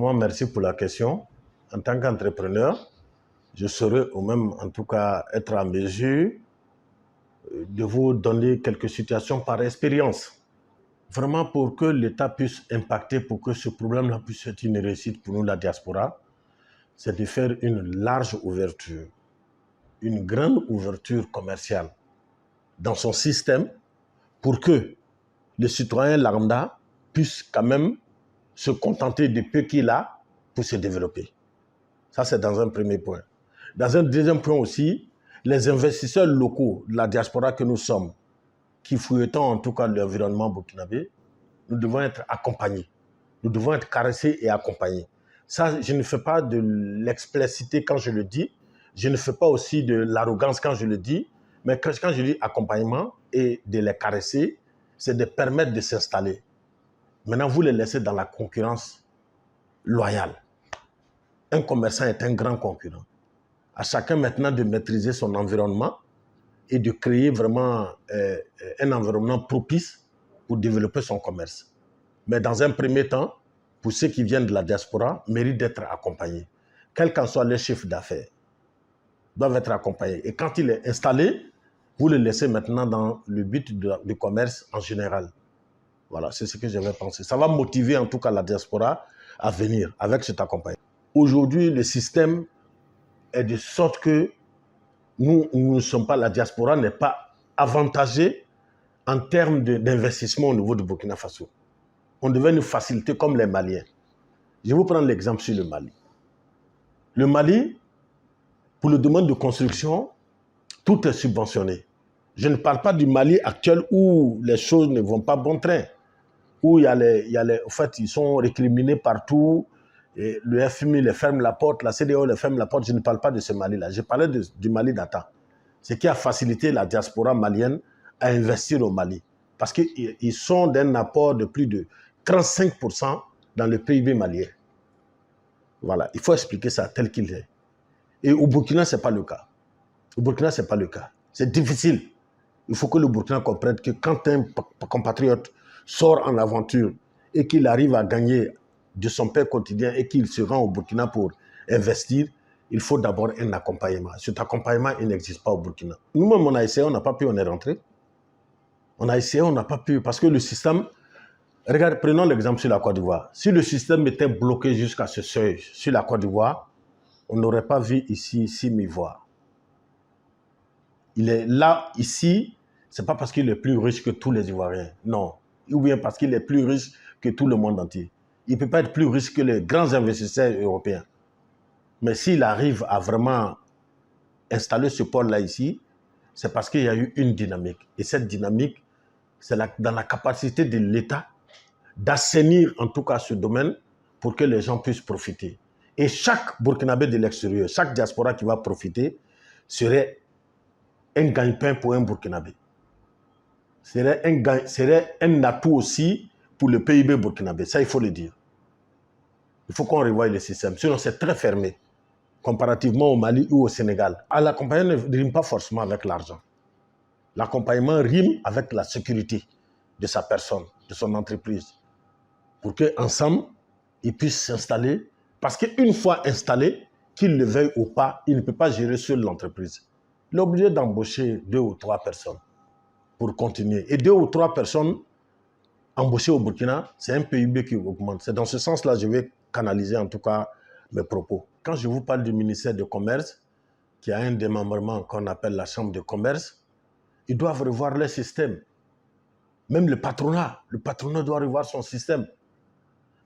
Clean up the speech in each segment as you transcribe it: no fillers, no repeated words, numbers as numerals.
Merci pour la question. En tant qu'entrepreneur, je saurais ou même en tout cas être en mesure de vous donner quelques situations par expérience. Vraiment pour que l'État puisse impacter, pour que ce problème-là puisse être une réussite pour nous, la diaspora, c'est de faire une large ouverture, une grande ouverture commerciale dans son système pour que le citoyen lambda puisse quand même se contenter du peu qu'il a pour se développer. Ça, c'est dans un premier point. Dans un deuxième point aussi, les investisseurs locaux de la diaspora que nous sommes, qui fouilletons en tout cas l'environnement burkinabé, nous devons être accompagnés. Nous devons être caressés et accompagnés. Ça, je ne fais pas de l'explicité quand je le dis. Je ne fais pas aussi de l'arrogance quand je le dis. Mais quand je dis accompagnement et de les caresser, c'est de permettre de s'installer. Maintenant, vous les laissez dans la concurrence loyale. Un commerçant est un grand concurrent. À chacun maintenant de maîtriser son environnement et de créer vraiment un environnement propice pour développer son commerce. Mais dans un premier temps, pour ceux qui viennent de la diaspora, méritent d'être accompagnés. Quel qu'en soit leur chiffre d'affaires, doivent être accompagnés. Et quand il est installé, vous le laissez maintenant dans le but du commerce en général. Voilà, c'est ce que j'avais pensé. Ça va motiver en tout cas la diaspora à venir avec cet accompagnement. Aujourd'hui, le système est de sorte que nous ne sommes pas, la diaspora n'est pas avantagée en termes d'investissement au niveau du Burkina Faso. On devait nous faciliter comme les Maliens. Je vais vous prendre l'exemple sur le Mali. Le Mali, pour le domaine de construction, tout est subventionné. Je ne parle pas du Mali actuel où les choses ne vont pas bon train, où en fait, ils sont récriminés partout, et le FMI les ferme la porte, la CEDEAO les ferme la porte. Je ne parle pas de ce Mali-là. Je parlais du Mali d'Atta. Ce qui a facilité la diaspora malienne à investir au Mali. Parce qu'ils sont d'un apport de plus de 35% dans le PIB malien. Voilà, il faut expliquer ça tel qu'il est. Et au Burkina, ce n'est pas le cas. Au Burkina, ce n'est pas le cas. C'est difficile. Il faut que le Burkina comprenne que quand un compatriote sort en aventure et qu'il arrive à gagner de son pain quotidien et qu'il se rend au Burkina pour investir, il faut d'abord un accompagnement. Cet accompagnement, il n'existe pas au Burkina. Nous-mêmes, on a essayé, on n'a pas pu, on est rentré. On a essayé, on n'a pas pu, parce que le système... Regarde, prenons l'exemple sur la Côte d'Ivoire. Si le système était bloqué jusqu'à ce seuil sur la Côte d'Ivoire, on n'aurait pas vu ici 6 000 voix. Il est là, ici, ce n'est pas parce qu'il est plus riche que tous les Ivoiriens. Non. Ou bien parce qu'il est plus riche que tout le monde entier. Il ne peut pas être plus riche que les grands investisseurs européens. Mais s'il arrive à vraiment installer ce pôle-là ici, c'est parce qu'il y a eu une dynamique. Et cette dynamique, c'est dans la capacité de l'État d'assainir en tout cas ce domaine pour que les gens puissent profiter. Et chaque Burkinabé de l'extérieur, chaque diaspora qui va profiter serait un gagne-pain pour un Burkinabé. Serait un atout aussi pour le PIB burkinabé. Ça, il faut le dire. Il faut qu'on revoie le système. Sinon, c'est très fermé, comparativement au Mali ou au Sénégal. L'accompagnement ne rime pas forcément avec l'argent. L'accompagnement rime avec la sécurité de sa personne, de son entreprise, pour qu'ensemble, ils puissent s'installer. Parce qu'une fois installé, qu'il le veuille ou pas, il ne peut pas gérer seul l'entreprise. Il est obligé d'embaucher 2 ou 3 personnes pour continuer. Et 2 ou 3 personnes embauchées au Burkina, c'est un PIB qui augmente. C'est dans ce sens-là que je vais canaliser en tout cas mes propos. Quand je vous parle du ministère du Commerce, qui a un démembrement qu'on appelle la Chambre de commerce, ils doivent revoir leur système. Même le patronat doit revoir son système.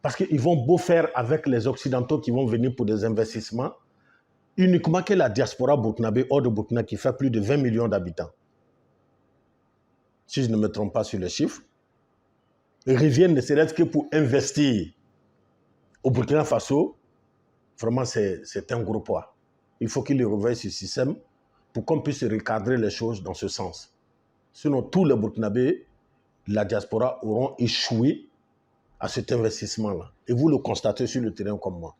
Parce qu'ils vont beau faire avec les Occidentaux qui vont venir pour des investissements, uniquement que la diaspora burkinabé hors de Burkina qui fait plus de 20 millions d'habitants. Si je ne me trompe pas sur les chiffres, ils reviennent ne serait-ce que pour investir au Burkina Faso. Vraiment, c'est un gros poids. Il faut qu'ils revoient ce système pour qu'on puisse recadrer les choses dans ce sens. Sinon, tous les Burkinabés de la diaspora auront échoué à cet investissement-là. Et vous le constatez sur le terrain comme moi.